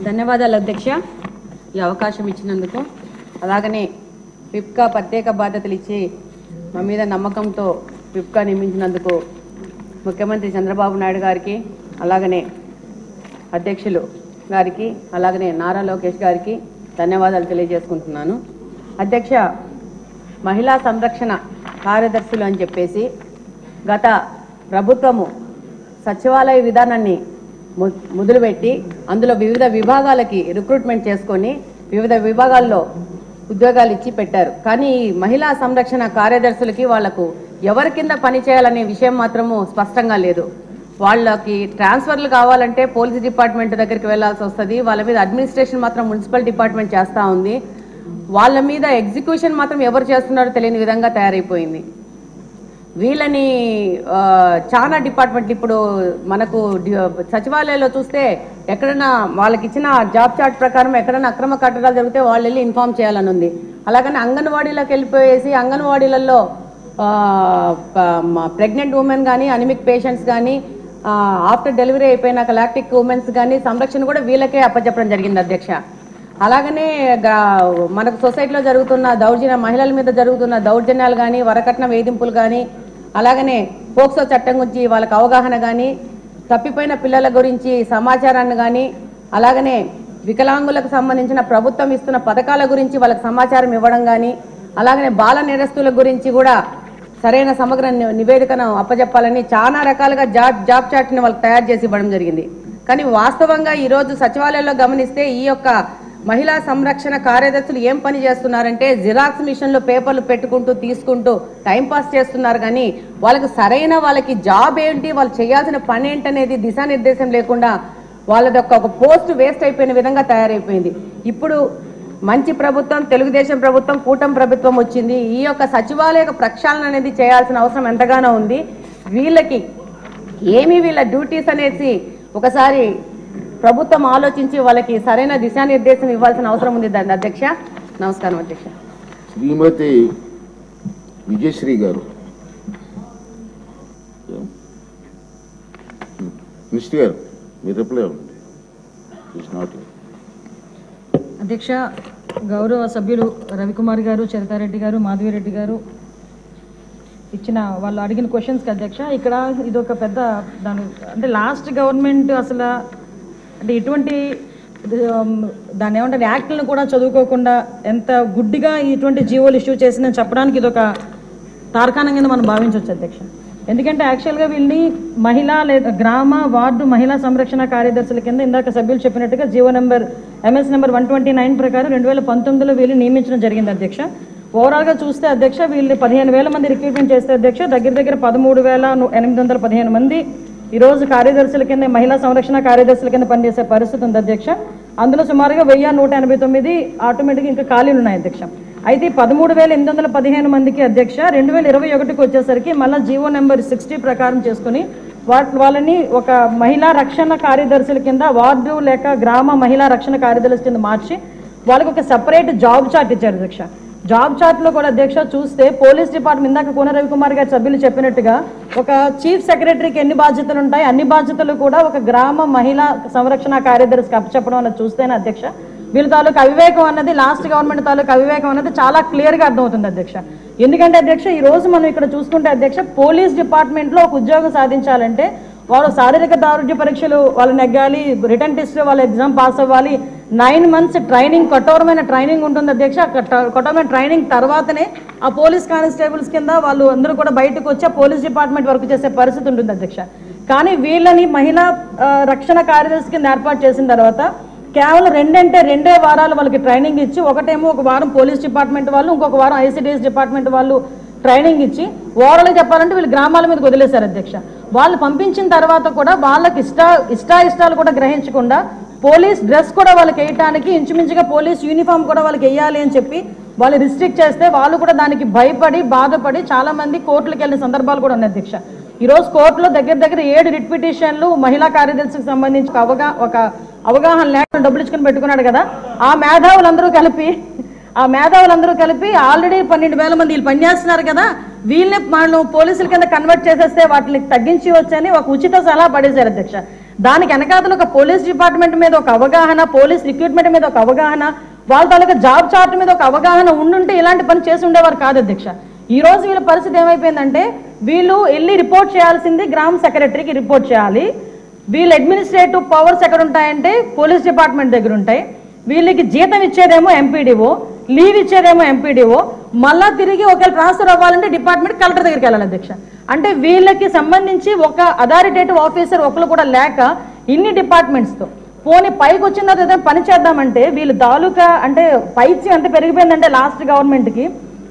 ధన్యవాదాలు అధ్యక్ష, ఈ అవకాశం ఇచ్చినందుకు. అలాగనే విప్కా ప్రత్యేక బాధ్యతలు ఇచ్చి మా మీద నమ్మకంతో విప్కా నియమించినందుకు ముఖ్యమంత్రి చంద్రబాబు నాయుడు గారికి, అలాగనే అధ్యక్షులు గారికి, అలాగనే నారా లోకేష్ గారికి ధన్యవాదాలు తెలియజేసుకుంటున్నాను. అధ్యక్ష, మహిళా సంరక్షణ కార్యదర్శులు అని చెప్పేసి గత ప్రభుత్వము సచివాలయ విధానాన్ని మొదలుపెట్టి అందులో వివిధ విభాగాలకి రిక్రూట్మెంట్ చేసుకొని వివిధ విభాగాల్లో ఉద్యోగాలు ఇచ్చి పెట్టారు. కానీ ఈ మహిళా సంరక్షణ కార్యదర్శులకి వాళ్లకు ఎవరి కింద పనిచేయాలనే విషయం మాత్రము స్పష్టంగా లేదు. వాళ్ళకి ట్రాన్స్ఫర్లు కావాలంటే పోలీస్ డిపార్ట్మెంట్ దగ్గరికి వెళ్లాల్సి వస్తుంది. వాళ్ళ మీద అడ్మినిస్ట్రేషన్ మాత్రం మున్సిపల్ డిపార్ట్మెంట్ చేస్తూ ఉంది. వాళ్ళ మీద ఎగ్జిక్యూషన్ మాత్రం ఎవరు చేస్తున్నారో తెలియని విధంగా తయారైపోయింది. వీళ్ళని చాలా డిపార్ట్మెంట్లు ఇప్పుడు మనకు సచివాలయంలో చూస్తే ఎక్కడైనా వాళ్ళకి ఇచ్చిన జాబ్ చార్ట్ ప్రకారం ఎక్కడైనా అక్రమ కట్టడాలు జరిగితే వాళ్ళు వెళ్ళి ఇన్ఫార్మ్ చేయాలని ఉంది. అలాగని అంగన్వాడీలోకి వెళ్ళిపోయేసి అంగన్వాడీలలో ప్రెగ్నెంట్ ఉమెన్ కానీ, అనిమిక్ పేషెంట్స్ కానీ, ఆఫ్టర్ డెలివరీ అయిపోయినాక లాక్టిక్ ఉమెన్స్ కానీ సంరక్షణ కూడా వీళ్ళకే అప్పచెప్పడం జరిగింది అధ్యక్ష. అలాగనే మనకు సొసైటీలో జరుగుతున్న మహిళల మీద జరుగుతున్న దౌర్జన్యాలు కానీ, వరకట్న వేధింపులు కానీ, అలాగనే పోక్సో చట్టం గురించి వాళ్ళకి అవగాహన కానీ, తప్పిపోయిన పిల్లల గురించి సమాచారాన్ని కానీ, అలాగనే వికలాంగులకు సంబంధించిన ప్రభుత్వం ఇస్తున్న పథకాల గురించి వాళ్ళకి సమాచారం ఇవ్వడం కానీ, అలాగనే బాల నేరస్తుల గురించి కూడా సరైన సమగ్ర నివేదికను అప్పచెప్పాలని చాలా రకాలుగా జాబ్ చార్ట్ని వాళ్ళకి తయారు చేసి ఇవ్వడం జరిగింది. కానీ వాస్తవంగా ఈరోజు సచివాలయంలో గమనిస్తే ఈ యొక్క మహిళా సంరక్షణ కార్యదర్శులు ఏం పని చేస్తున్నారంటే జిరాక్స్ మిషన్లో పేపర్లు పెట్టుకుంటూ తీసుకుంటూ టైంపాస్ చేస్తున్నారు. కానీ వాళ్ళకి జాబ్ ఏంటి, వాళ్ళు చేయాల్సిన పని ఏంటనేది దిశానిర్దేశం లేకుండా వాళ్ళది ఒక పోస్ట్ వేస్ట్ అయిపోయిన విధంగా తయారైపోయింది. ఇప్పుడు మంచి ప్రభుత్వం, తెలుగుదేశం ప్రభుత్వం, కూటమి ప్రభుత్వం వచ్చింది. ఈ యొక్క సచివాలయ ప్రక్షాళన అనేది చేయాల్సిన అవసరం ఎంతగానో ఉంది. వీళ్ళకి వీళ్ళ డ్యూటీస్ అనేసి ఒకసారి ప్రభుత్వం ఆలోచించి వాళ్ళకి సరైన దిశానిర్దేశం ఇవ్వాల్సిన అవసరం ఉంది. దాని అధ్యక్ష, నమస్కారం అధ్యక్ష. శ్రీమతి విజయశ్రీ గారు, మినిస్టర్ గారు, మీరు రిప్లై అవ్వండి. అధ్యక్ష, గౌరవ సభ్యులు రవికుమార్ గారు, చరితారెడ్డి గారు, మాధవిరెడ్డి గారు ఇచ్చిన వాళ్ళు అడిగిన క్వశ్చన్స్కి అధ్యక్ష, ఇక్కడ ఇదొక పెద్ద అంటే లాస్ట్ గవర్నమెంట్ అసలు అంటే ఇటువంటి దాన్ని ఏమంటారు యాక్ట్లను కూడా చదువుకోకుండా ఎంత గుడ్డిగా ఇటువంటి జీవోలు ఇష్యూ చేసిందని చెప్పడానికి ఇదొక తార్కాణం కింద మనం భావించవచ్చు అధ్యక్ష. ఎందుకంటే యాక్చువల్గా వీళ్ళని మహిళా లేదా గ్రామ వార్డు మహిళా సంరక్షణ కార్యదర్శుల కింద ఇందాక సభ్యులు చెప్పినట్టుగా జీవో నెంబర్ ఎంఎస్ నెంబర్ 129 ప్రకారం 2019లో వీళ్ళు నియమించడం జరిగింది అధ్యక్ష. ఓవరాల్గా చూస్తే అధ్యక్ష వీళ్ళు 15,000 మంది రిక్రూట్మెంట్ చేస్తే అధ్యక్ష దగ్గర 13,815 మంది ఈరోజు కార్యదర్శుల కింద మహిళా సంరక్షణ కార్యదర్శుల కింద పనిచేసే పరిస్థితి ఉంది అధ్యక్ష. అందులో సుమారుగా 1,189 ఆటోమేటిక్గా ఇంకా ఖాళీలు ఉన్నాయి అధ్యక్ష. అయితే 13,815 మందికి అధ్యక్ష 2021కి వచ్చేసరికి మళ్ళీ జీవో నెంబర్ 60 ప్రకారం చేసుకుని వాళ్ళని ఒక మహిళా రక్షణ కార్యదర్శుల కింద వార్డు లేక గ్రామ మహిళా రక్షణ కార్యదర్శుల కింద మార్చి వాళ్ళకి ఒక సపరేట్ జాబ్ చార్ట్ ఇచ్చారు అధ్యక్ష. జాబ్ చార్ట్లో కూడా అధ్యక్ష చూస్తే పోలీస్ డిపార్ట్మెంట్ ఇందాక కోన రవికుమార్ గారి సభ్యులు చెప్పినట్టుగా ఒక చీఫ్ సెక్రటరీకి ఎన్ని బాధ్యతలు ఉంటాయి అన్ని బాధ్యతలు కూడా ఒక గ్రామ మహిళా సంరక్షణ కార్యదర్శికి అప్పచెప్పడం అన్నది చూస్తేనే అధ్యక్ష వీళ్ళ తాలూకు అవివేకం అన్నది లాస్ట్ గవర్నమెంట్ తాలూకు అవివేకం అన్నది చాలా క్లియర్గా అర్థమవుతుంది అధ్యక్ష. ఎందుకంటే అధ్యక్ష ఈ రోజు మనం ఇక్కడ చూసుకుంటే అధ్యక్ష పోలీస్ డిపార్ట్మెంట్లో ఒక ఉద్యోగం సాధించాలంటే వాళ్ళు శారీరక దారుఢ్య పరీక్షలు వాళ్ళు నెగ్గాలి, రిటర్న్ టెస్ట్ వాళ్ళు ఎగ్జామ్ పాస్ అవ్వాలి, 9 months ట్రైనింగ్, కఠోరమైన ట్రైనింగ్ ఉంటుంది అధ్యక్ష. కఠోరమైన ట్రైనింగ్ తర్వాతనే ఆ పోలీస్ కానిస్టేబుల్స్ కింద వాళ్ళు అందరూ కూడా బయటకు వచ్చి పోలీస్ డిపార్ట్మెంట్ వర్క్ చేసే పరిస్థితి ఉంటుంది అధ్యక్ష. కానీ వీళ్ళని మహిళా రక్షణ కార్యదర్శి కింద ఏర్పాటు చేసిన తర్వాత కేవలం 2 వారాలు వాళ్ళకి ట్రైనింగ్ ఇచ్చి, ఒకటేమో ఒక వారం పోలీస్ డిపార్ట్మెంట్ వాళ్ళు, ఇంకొక వారం ఐసిడిఎస్ డిపార్ట్మెంట్ వాళ్ళు ట్రైనింగ్ ఇచ్చి ఓవరాల్గా చెప్పాలంటే వీళ్ళు గ్రామాల మీద వదిలేశారు అధ్యక్ష. వాళ్ళు పంపించిన తర్వాత కూడా వాళ్ళకి ఇష్టాలు కూడా గ్రహించకుండా పోలీస్ డ్రెస్ కూడా వాళ్ళకి వేయటానికి ఇంచుమించుగా పోలీస్ యూనిఫామ్ కూడా వాళ్ళకి వేయాలి అని చెప్పి వాళ్ళు రిస్ట్రిక్ట్ చేస్తే వాళ్ళు కూడా దానికి భయపడి బాధపడి చాలా మంది కోర్టులకు వెళ్ళిన సందర్భాలు కూడా ఉన్నాయి అధ్యక్ష. ఈరోజు కోర్టులో దగ్గర 7 రిట్ పిటిషన్లు మహిళా కార్యదర్శికి సంబంధించి ఒక అవగాహన లేకుండా డబ్బులు ఇచ్చుకుని పెట్టుకున్నాడు కదా, ఆ మేధావులందరూ కలిపి ఆల్రెడీ 12,000 మంది వీళ్ళు పనిచేస్తున్నారు కదా, వీళ్ళని మనం పోలీసుల కింద కన్వర్ట్ చేసేస్తే వాటిని తగ్గించి వచ్చని ఒక ఉచిత సలహా పడేశారు అధ్యక్ష. దానికి వెనకాతలు ఒక పోలీస్ డిపార్ట్మెంట్ మీద ఒక అవగాహన, పోలీస్ రిక్రూట్మెంట్ మీద ఒక అవగాహన, వాళ్ళ తాలూకా జాబ్ చార్ట్ మీద ఒక అవగాహన ఉండుంటే ఇలాంటి పని చేసి ఉండేవారు కాదు అధ్యక్ష. ఈ రోజు వీళ్ళ పరిస్థితి ఏమైపోయిందంటే వీళ్ళు వెళ్ళి రిపోర్ట్ చేయాల్సింది గ్రామ సెక్రటరీకి రిపోర్ట్ చేయాలి. వీళ్ళు అడ్మినిస్ట్రేటివ్ పవర్స్ ఎక్కడ ఉంటాయంటే పోలీస్ డిపార్ట్మెంట్ దగ్గర ఉంటాయి. వీళ్ళకి జీతం ఇచ్చేదేమో ఎంపీడీఓ, లీవ్ ఇచ్చేదేమో ఎంపీడీఓ, మళ్ళా తిరిగి ఒకవేళ ట్రాన్స్ఫర్ అవ్వాలంటే డిపార్ట్మెంట్ కలెక్టర్ దగ్గరికి వెళ్ళాలి అధ్యక్ష. అంటే వీళ్ళకి సంబంధించి ఒక అథారిటేటివ్ ఆఫీసర్ ఒకరు కూడా లేక ఇన్ని డిపార్ట్మెంట్స్తో పోనీ పైకి వచ్చిన తర్వాత ఏదైనా పని చేద్దామంటే వీళ్ళు తాలూకా అంటే పైత్యం ఎంత పెరిగిపోయిందంటే లాస్ట్ గవర్నమెంట్కి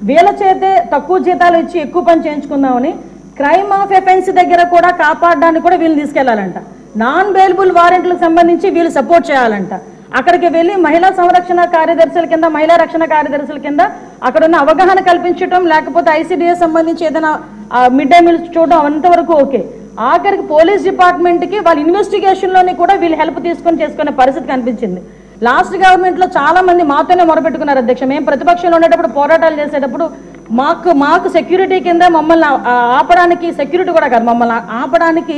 వీళ్ళ చేతే తక్కువ జీతాలు ఇచ్చి ఎక్కువ పని చేయించుకుందామని క్రైమ్ ఆఫ్ ఎఫెన్స్ దగ్గర కూడా కాపాడడానికి కూడా వీళ్ళు తీసుకెళ్లాలంట. నాన్ బెయిలబుల్ వారెంట్లకు సంబంధించి వీళ్ళు సపోర్ట్ చేయాలంట. అక్కడికి వెళ్ళి మహిళా సంరక్షణ కార్యదర్శుల కింద, మహిళా రక్షణ కార్యదర్శుల కింద అక్కడ ఉన్న అవగాహన కల్పించడం, లేకపోతే ఐసీడీఎస్ సంబంధించి ఏదైనా మిడ్ డే మీల్స్ చూడడం అంతవరకు ఓకే. ఆఖరికి పోలీస్ డిపార్ట్మెంట్కి వాళ్ళ ఇన్వెస్టిగేషన్లోని కూడా వీళ్ళు హెల్ప్ తీసుకొని చేసుకునే పరిస్థితి కనిపించింది. లాస్ట్ గవర్నమెంట్లో చాలా మంది మాతోనే మొరపెట్టుకున్నారు అధ్యక్ష. మేము ప్రతిపక్షంలో ఉండేటప్పుడు పోరాటాలు చేసేటప్పుడు మాకు సెక్యూరిటీ కింద మమ్మల్ని ఆపడానికి, సెక్యూరిటీ కూడా కాదు మమ్మల్ని ఆపడానికి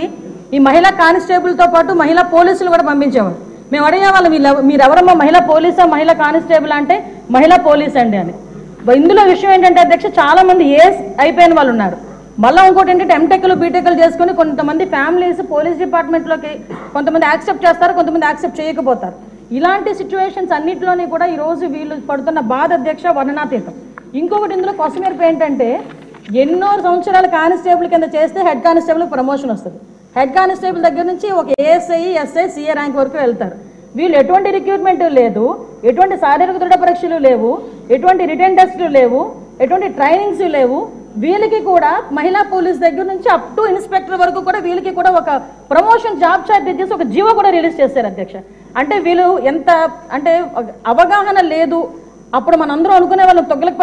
ఈ మహిళా కానిస్టేబుల్తో పాటు మహిళా పోలీసులు కూడా పంపించేవారు. మేము అడిగేవాళ్ళం మీరెవరమ్మా, మహిళా పోలీసా మహిళా కానిస్టేబుల్ అంటే మహిళా పోలీస్ అండి అని. ఇందులో విషయం ఏంటంటే అధ్యక్ష చాలా మంది ఏఎస్ అయిపోయిన వాళ్ళు ఉన్నారు. మళ్ళీ ఇంకోటి ఏంటంటే ఎంటెక్లు బీటెక్లు చేసుకుని కొంతమంది ఫ్యామిలీస్ పోలీస్ డిపార్ట్మెంట్లోకి కొంతమంది యాక్సెప్ట్ చేస్తారు, కొంతమంది యాక్సెప్ట్ చేయకపోతారు. ఇలాంటి సిచ్యువేషన్స్ అన్నింటిలోని కూడా ఈరోజు వీళ్ళు పడుతున్న బాధ అధ్యక్ష వర్ణనాతీతం. ఇంకొకటి ఇందులో కొసమెరుపు ఏంటంటే ఎన్నో సంవత్సరాల కానిస్టేబుల్ కింద చేస్తే హెడ్ కానిస్టేబుల్ ప్రమోషన్ వస్తుంది. హెడ్ కానిస్టేబుల్ దగ్గర నుంచి ఒక ఏఎస్ఐ, ఎస్ఐ, సిఏ ర్యాంక్ వరకు వెళ్తారు. వీళ్ళు ఎటువంటి రిక్రూట్మెంట్ లేదు, ఎటువంటి శారీరక దృఢ పరీక్షలు లేవు, ఎటువంటి రిటర్న్ టెస్టులు లేవు, ఎటువంటి ట్రైనింగ్స్ లేవు. వీళ్ళకి కూడా మహిళా పోలీస్ దగ్గర నుంచి అప్ టు ఇన్స్పెక్టర్ వరకు కూడా వీళ్ళకి కూడా ఒక ప్రమోషన్ జాబ్ చార్ట్ ఇచ్చేసి ఒక జీవో కూడా రిలీజ్ చేశారు అధ్యక్ష. అంటే వీళ్ళు ఎంత అంటే అవగాహన లేదు. అప్పుడు మనందరూ అనుకునే వాళ్ళం తొగ్గులకు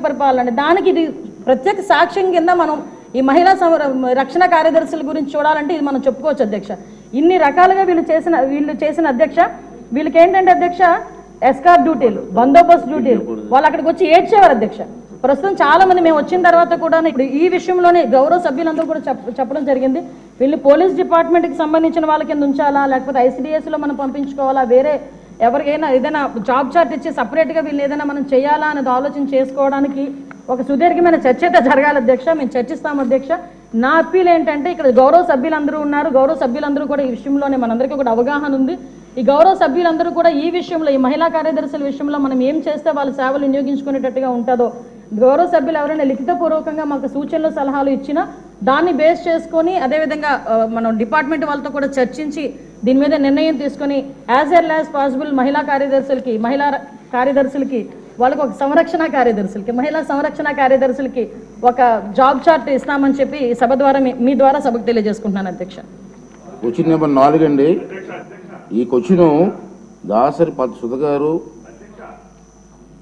పరిపాలన అంటే దానికి ఇది ప్రత్యేక సాక్ష్యం కింద మనం ఈ మహిళా రక్షణ కార్యదర్శుల గురించి చూడాలంటే ఇది మనం చెప్పుకోవచ్చు అధ్యక్ష. ఇన్ని రకాలుగా వీళ్ళు చేసిన అధ్యక్ష, వీళ్ళకి ఏంటంటే అధ్యక్ష ఎస్కార్ డ్యూటీలు, బందోబస్తు డ్యూటీలు, వాళ్ళు అక్కడికి వచ్చి ఏడ్చేవారు అధ్యక్ష. ప్రస్తుతం చాలా మంది మేము వచ్చిన తర్వాత కూడా ఇప్పుడు ఈ విషయంలోనే గౌరవ సభ్యులందరూ కూడా చెప్పడం జరిగింది. వీళ్ళు పోలీస్ డిపార్ట్మెంట్కి సంబంధించిన వాళ్ళ కింద ఉంచాలా, లేకపోతే ఐసీడీఎస్లో మనం పంపించుకోవాలా, వేరే ఎవరికైనా ఏదైనా జాబ్ చార్ట్ ఇచ్చి సపరేట్గా వీళ్ళు ఏదైనా మనం చేయాలా అనేది ఆలోచన చేసుకోవడానికి ఒక సుదీర్ఘమైన చర్చ అయితే జరగాలి అధ్యక్ష. మేము చర్చిస్తాం అధ్యక్ష. నా అప్పీల్ ఏంటంటే ఇక్కడ గౌరవ సభ్యులందరూ ఉన్నారు, గౌరవ సభ్యులందరూ కూడా ఈ విషయంలోనే మనందరికీ కూడా అవగాహన ఉంది. ఈ గౌరవ సభ్యులందరూ కూడా ఈ విషయంలో, ఈ మహిళా కార్యదర్శుల విషయంలో మనం ఏం చేస్తే వాళ్ళ సేవలు వినియోగించుకునేటట్టుగా ఉంటుందో గౌరవ సభ్యులు ఎవరైనా లిఖితపూర్వకంగా మాకు సూచనలు సలహాలు ఇచ్చినా దాన్ని బేస్ చేసుకొని అదేవిధంగా మనం డిపార్ట్మెంట్ వాళ్ళతో కూడా చర్చించి దీని మీద నిర్ణయం తీసుకొని యాజ్ ఎర్లీ యాజ్ పాసిబుల్ మహిళా కార్యదర్శులకి వాళ్ళకి ఒక మహిళా సంరక్షణ కార్యదర్శులకి ఒక జాబ్ చార్ట్ ఇస్తామని చెప్పి సభ ద్వారా మీ ద్వారా సభకు తెలియజేసుకుంటున్నాను అధ్యక్ష. క్వశ్చన్ నెంబర్ 4 అండి. ఈ క్వశ్చన్ దాసరి సుధ గారు,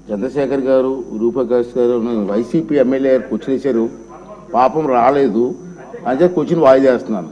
చంద్రశేఖర్ గారు, రూపకాష్ గారు వైసీపీ ఎమ్మెల్యే గారు క్వశ్చన్ ఇచ్చారు, పాపం రాలేదు అని చెప్పి క్వశ్చన్ వాయిదా చేస్తున్నాను.